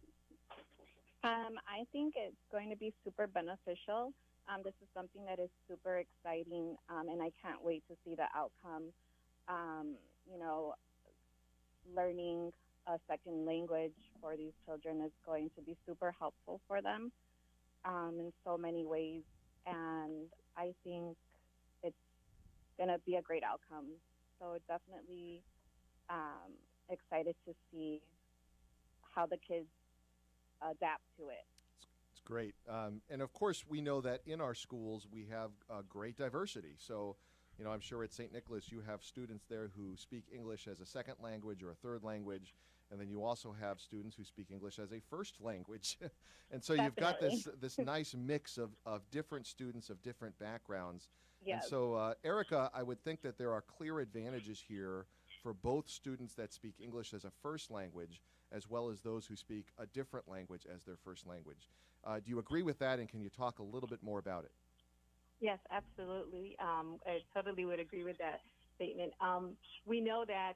I think it's going to be super beneficial. This is something that is super exciting, and I can't wait to see the outcome. You know, learning a second language for these children is going to be super helpful for them in so many ways, and I think it's going to be a great outcome. So definitely excited to see how the kids adapt to it. It's great. And of course, we know that in our schools we have great diversity. So, you know, I'm sure at St. Nicholas you have students there who speak English as a second language or a third language, and then you also have students who speak English as a first language. And so you've got this nice mix of different students of different backgrounds. Yes. And so, Erica, I would think that there are clear advantages here for both students that speak English as a first language as well as those who speak a different language as their first language. Do you agree with that, and can you talk a little bit more about it? Yes, absolutely. I totally would agree with that statement. We know that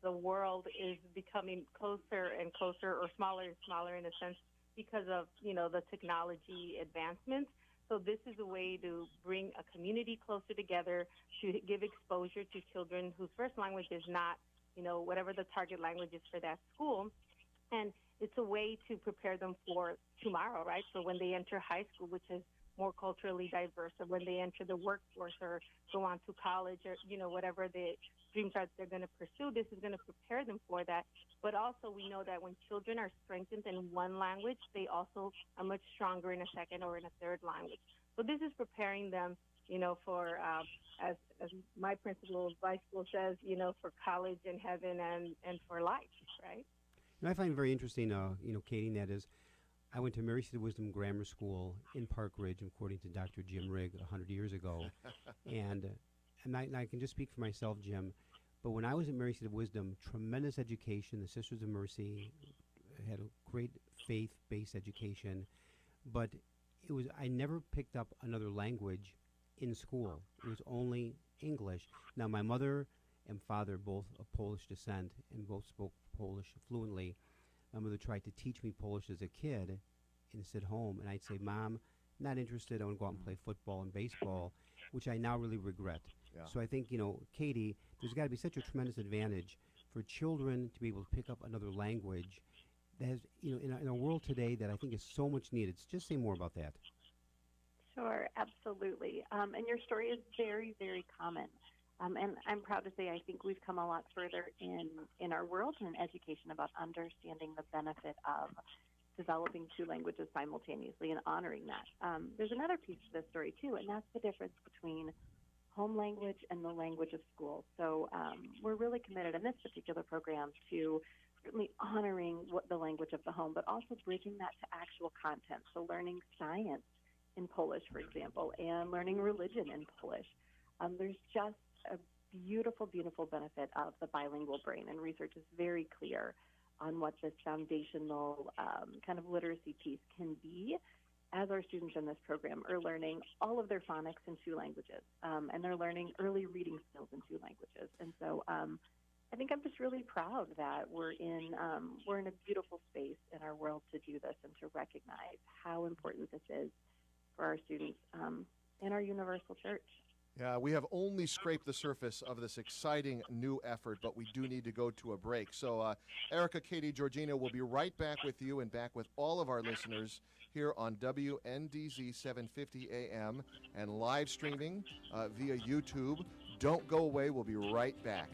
the world is becoming closer and closer, or smaller and smaller in a sense, because of, the technology advancements. So this is a way to bring a community closer together, to give exposure to children whose first language is not, whatever the target language is for that school. And it's a way to prepare them for tomorrow, right? So when they enter high school, which is more culturally diverse, or when they enter the workforce or go on to college, or, whatever the dreams are they're going to pursue, this is going to prepare them for that. But also we know that when children are strengthened in one language, they also are much stronger in a second or in a third language. So this is preparing them, for, as my principal of high school says, for college and heaven and for life, right? And I find very interesting, Katie, and that is, I went to Mary Seat of Wisdom Grammar School in Park Ridge, according to Dr. Jim Rigg 100 years ago. and I can just speak for myself, Jim, but when I was at Mary Seat of Wisdom, tremendous education. The Sisters of Mercy had a great faith-based education, but I never picked up another language in school. It was only English. Now, my mother and father, both of Polish descent, and both spoke Polish fluently. My mother tried to teach me Polish as a kid and sit home, and I'd say, Mom, not interested. I want to go out and play football and baseball, which I now really regret. Yeah. So I think, Katie, there's got to be such a tremendous advantage for children to be able to pick up another language that has, in a world today that I think is so much needed. Just say more about that. Sure, absolutely. And your story is very, very common. And I'm proud to say I think we've come a lot further in our world and in education about understanding the benefit of developing two languages simultaneously and honoring that. There's another piece to this story, too, and that's the difference between home language and the language of school. So we're really committed in this particular program to certainly honoring the language of the home, but also bridging that to actual content. So learning science in Polish, for example, and learning religion in Polish. There's just a beautiful, beautiful benefit of the bilingual brain, and research is very clear on what this foundational kind of literacy piece can be as our students in this program are learning all of their phonics in two languages, and they're learning early reading skills in two languages. And so I think I'm just really proud that we're in a beautiful space in our world to do this and to recognize how important this is for our students in our universal church. Yeah, we have only scraped the surface of this exciting new effort, but we do need to go to a break. So, Erica, Katie, Georgina, we'll be right back with you and back with all of our listeners here on WNDZ 750 AM and live streaming via YouTube. Don't go away. We'll be right back.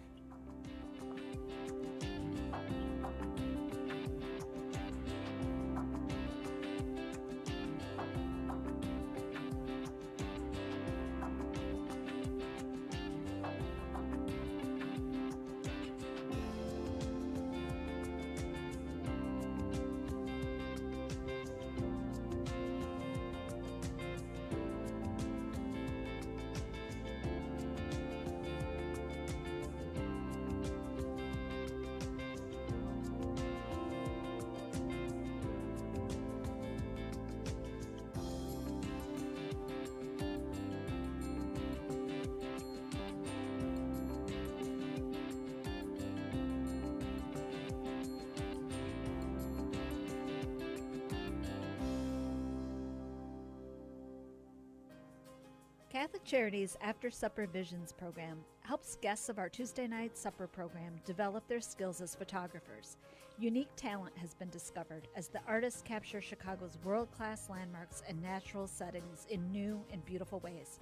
Catholic Charities After Supper Visions program helps guests of our Tuesday night supper program develop their skills as photographers. Unique talent has been discovered as the artists capture Chicago's world-class landmarks and natural settings in new and beautiful ways.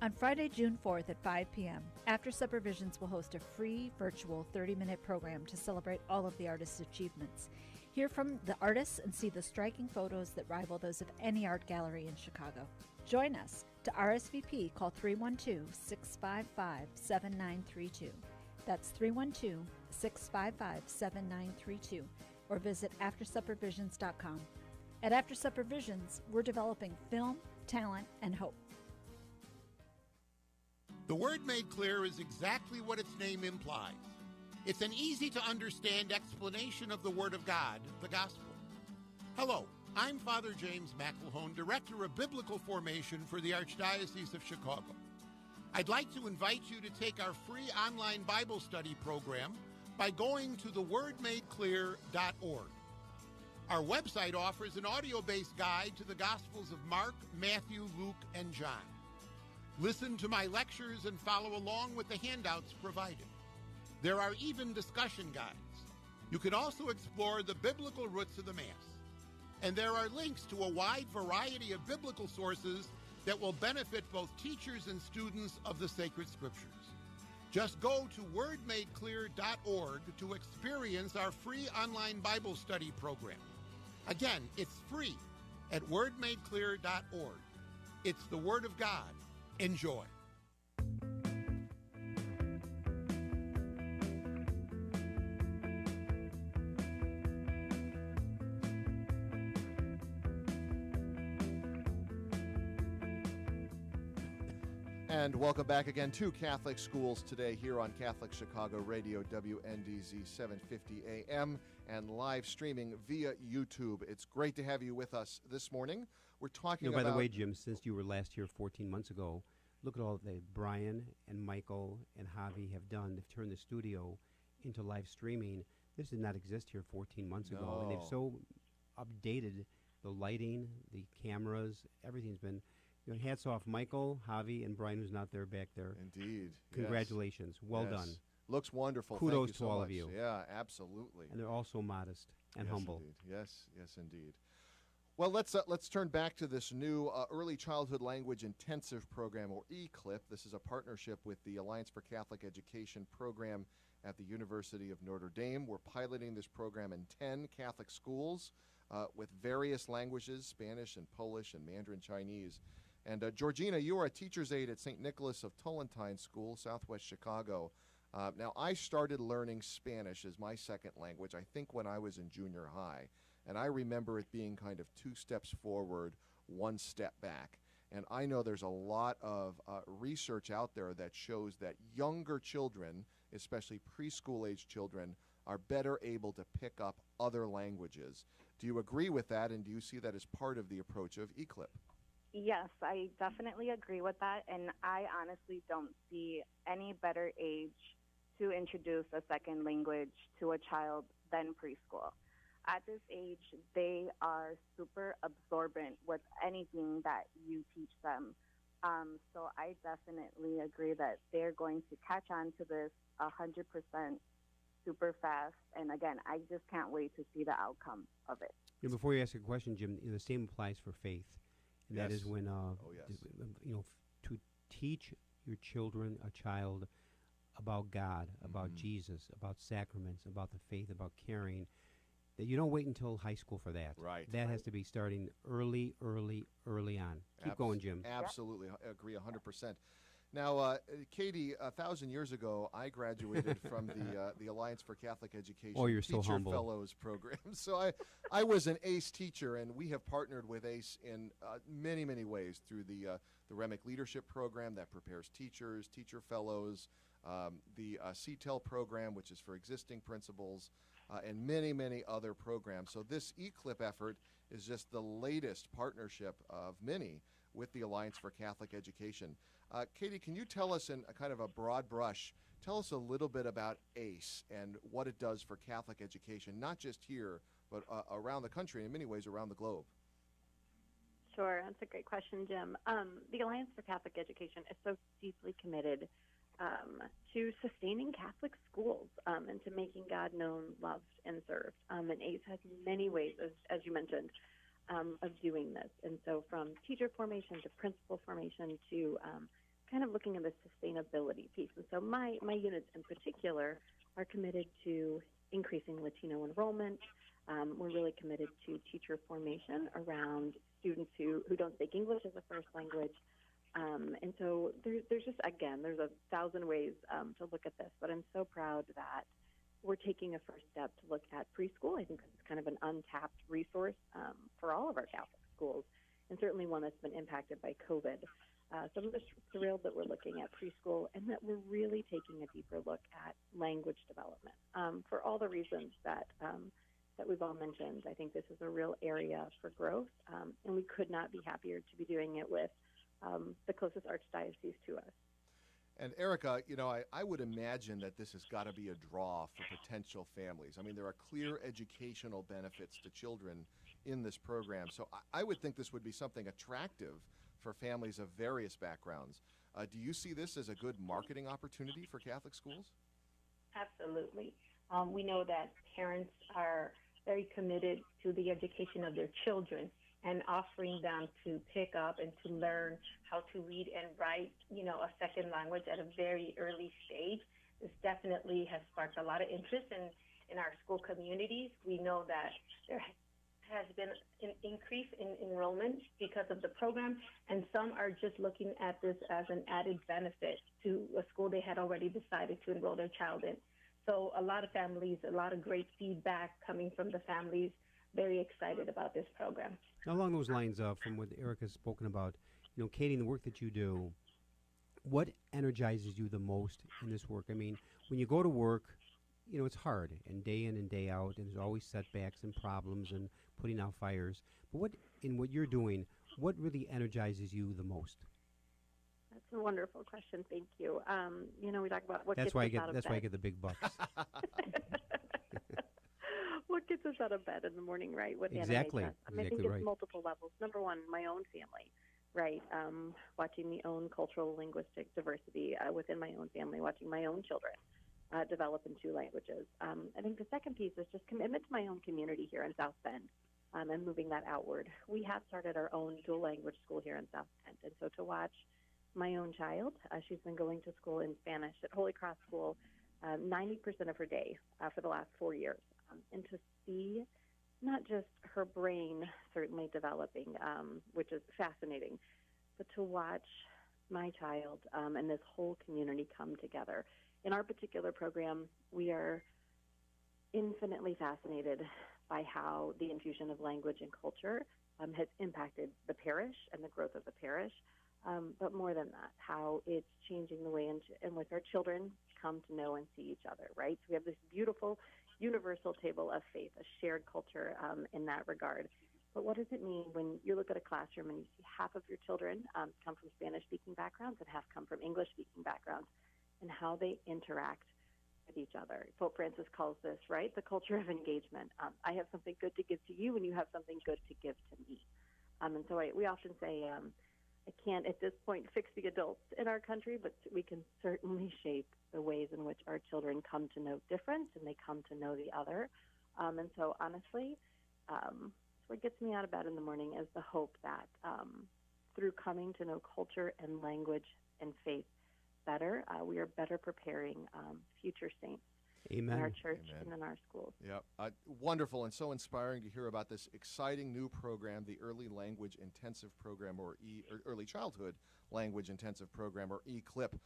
On Friday, June 4th at 5 p.m., After Supper Visions will host a free virtual 30-minute program to celebrate all of the artists' achievements. Hear from the artists and see the striking photos that rival those of any art gallery in Chicago. Join us. To RSVP, call 312-655-7932. That's 312-655-7932. Or visit AfterSupperVisions.com. At After Supper Visions, we're developing film, talent, and hope. The Word Made Clear is exactly what its name implies. It's an easy-to-understand explanation of the Word of God, the Gospel. Hello, I'm Father James McElhone, Director of Biblical Formation for the Archdiocese of Chicago. I'd like to invite you to take our free online Bible study program by going to thewordmadeclear.org. Our website offers an audio-based guide to the Gospels of Mark, Matthew, Luke, and John. Listen to my lectures and follow along with the handouts provided. There are even discussion guides. You can also explore the biblical roots of the Mass. And there are links to a wide variety of biblical sources that will benefit both teachers and students of the sacred scriptures. Just go to wordmadeclear.org to experience our free online Bible study program. Again, it's free at wordmadeclear.org. It's the Word of God. Enjoy. And welcome back again to Catholic Schools Today here on Catholic Chicago Radio, WNDZ 750 AM, and live streaming via YouTube. It's great to have you with us this morning. We're talking by about... the way, Jim, since you were last here 14 months ago, look at all that Brian and Michael and Javi have done. They've turned the studio into live streaming. This did not exist here 14 months ago. And they've so updated the lighting, the cameras, everything's been... hats off, Michael, Javi, and Brian, who's not there back there. Indeed. Congratulations. Yes. Well Yes. done. Looks wonderful. Kudos Thank you to so all much. of you. Yeah, absolutely. And they're also modest and humble. Indeed. Yes, indeed. Well, let's turn back to this new Early Childhood Language Intensive Program, or ECLIP. This is a partnership with the Alliance for Catholic Education program at the University of Notre Dame. We're piloting this program in 10 Catholic schools with various languages, Spanish and Polish and Mandarin Chinese. And Georgina, you are a teacher's aide at St. Nicholas of Tullantine School, Southwest Chicago. Now, I started learning Spanish as my second language, I think, when I was in junior high. And I remember it being kind of 2 steps forward, 1 step back. And I know there's a lot of research out there that shows that younger children, especially preschool-age children, are better able to pick up other languages. Do you agree with that, and do you see that as part of the approach of ECLIP? Yes, I definitely agree with that, and I honestly don't see any better age to introduce a second language to a child than preschool. At this age, they are super absorbent with anything that you teach them. So I definitely agree that they're going to catch on to this 100% super fast, and again, I just can't wait to see the outcome of it. Before you ask a question, Jim, the same applies for faith. And that is when, to teach your children, a child, about God, about Jesus, about sacraments, about the faith, about caring, that you don't wait until high school for that. Right. That has to be starting early on. Keep going, Jim. Absolutely. I agree 100%. Now, Katie, 1,000 years ago, I graduated from the Alliance for Catholic Education you're so Teacher humble. Fellows program. So I was an ACE teacher, and we have partnered with ACE in many, many ways through the REMIC Leadership Program that prepares teachers, teacher fellows, the CTEL program, which is for existing principals, and many, many other programs. So this ECLIP effort is just the latest partnership of many with the Alliance for Catholic Education. Katie, can you tell us in a kind of a broad brush, tell us a little bit about ACE and what it does for Catholic education, not just here, but around the country, and in many ways around the globe? Sure, that's a great question, Jim. The Alliance for Catholic Education is so deeply committed to sustaining Catholic schools and to making God known, loved, and served. And ACE has many ways, as you mentioned, of doing this. And so from teacher formation to principal formation to kind of looking at the sustainability piece. And so my units in particular are committed to increasing Latino enrollment. We're really committed to teacher formation around students who don't speak English as a first language. And so there's just, again, there's 1,000 ways to look at this, but I'm so proud that we're taking a first step to look at preschool. I think this is kind of an untapped resource for all of our Catholic schools, and certainly one that's been impacted by COVID. So I'm just thrilled that we're looking at preschool and that we're really taking a deeper look at language development for all the reasons that we've all mentioned. I think this is a real area for growth, and we could not be happier to be doing it with the closest archdiocese to us. And Erica, I would imagine that this has got to be a draw for potential families. I mean, there are clear educational benefits to children in this program. So I would think this would be something attractive for families of various backgrounds. Do you see this as a good marketing opportunity for Catholic schools? Absolutely. We know that parents are very committed to the education of their children, and offering them to pick up and to learn how to read and write, a second language at a very early stage. This definitely has sparked a lot of interest in our school communities. We know that there has been an increase in enrollment because of the program, and some are just looking at this as an added benefit to a school they had already decided to enroll their child in. So a lot of families, a lot of great feedback coming from the families, very excited about this program. Now, along those lines, from what Erica's spoken about, Katie, the work that you do, what energizes you the most in this work? I mean, when you go to work, it's hard, and day in and day out, and there's always setbacks and problems and putting out fires. But what you're doing, what really energizes you the most? That's a wonderful question. Thank you. We talk about what That's gets why us out of bed. That's why I get the big bucks. What gets us out of bed in the morning, right? What Exactly. animates us? I think Exactly it's right. multiple levels. Number one, my own family, right? Watching the own cultural linguistic diversity within my own family, watching my own children develop in two languages. I think the second piece is just commitment to my own community here in South Bend and moving that outward. We have started our own dual language school here in South Bend, and so to watch my own child, she's been going to school in Spanish at Holy Cross School 90% of her day for the last 4 years. And to see not just her brain certainly developing, which is fascinating, but to watch my child and this whole community come together. In our particular program, we are infinitely fascinated by how the infusion of language and culture has impacted the parish and the growth of the parish. But more than that, how it's changing the way in which our children come to know and see each other, right? So we have this beautiful universal table of faith, a shared culture in that regard. But what does it mean when you look at a classroom and you see half of your children come from Spanish-speaking backgrounds and half come from English-speaking backgrounds, and how they interact with each other? Pope Francis calls this, right, the culture of engagement. I have something good to give to you, and you have something good to give to me. And so we often say, I can't at this point fix the adults in our country, but we can certainly shape the ways in which our children come to know difference and they come to know the other. And so honestly, what gets me out of bed in the morning is the hope that through coming to know culture and language and faith better, we are better preparing future saints. Amen. In our church Amen. and in our schools. Yeah, wonderful and so inspiring to hear about this exciting new program, the Early Language Intensive Program, or Early Childhood Language Intensive Program, or ECLIP.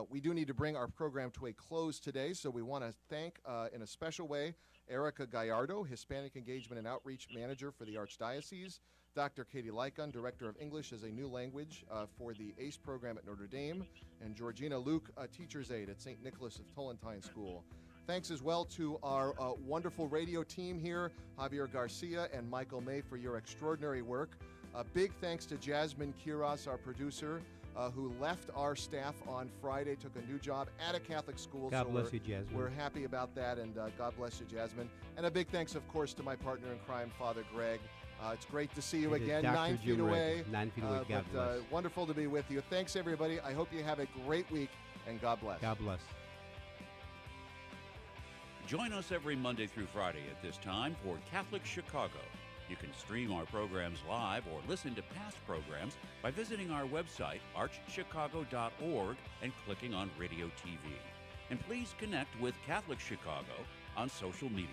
We do need to bring our program to a close today, so we want to thank, in a special way, Erica Gallardo, Hispanic Engagement and Outreach Manager for the Archdiocese, Dr. Katie Lycon, Director of English as a New Language for the ACE program at Notre Dame, and Georgina Luke, a Teacher's Aide at St. Nicholas of Tolentine School. Thanks as well to our wonderful radio team here, Javier Garcia and Michael May, for your extraordinary work. A big thanks to Jasmine Kiras, our producer, who left our staff on Friday, took a new job at a Catholic school. God so bless you, Jasmine. We're happy about that, and God bless you, Jasmine. And a big thanks, of course, to my partner in crime, Father Greg. It's great to see you And again, Dr. 9 feet Jim away. Rick, 9 feet away. God but bless. wonderful to be with you. Thanks, everybody. I hope you have a great week, and God bless. God bless. Join us every Monday through Friday at this time for Catholic Chicago. You can stream our programs live or listen to past programs by visiting our website, archchicago.org, and clicking on Radio TV. And please connect with Catholic Chicago on social media.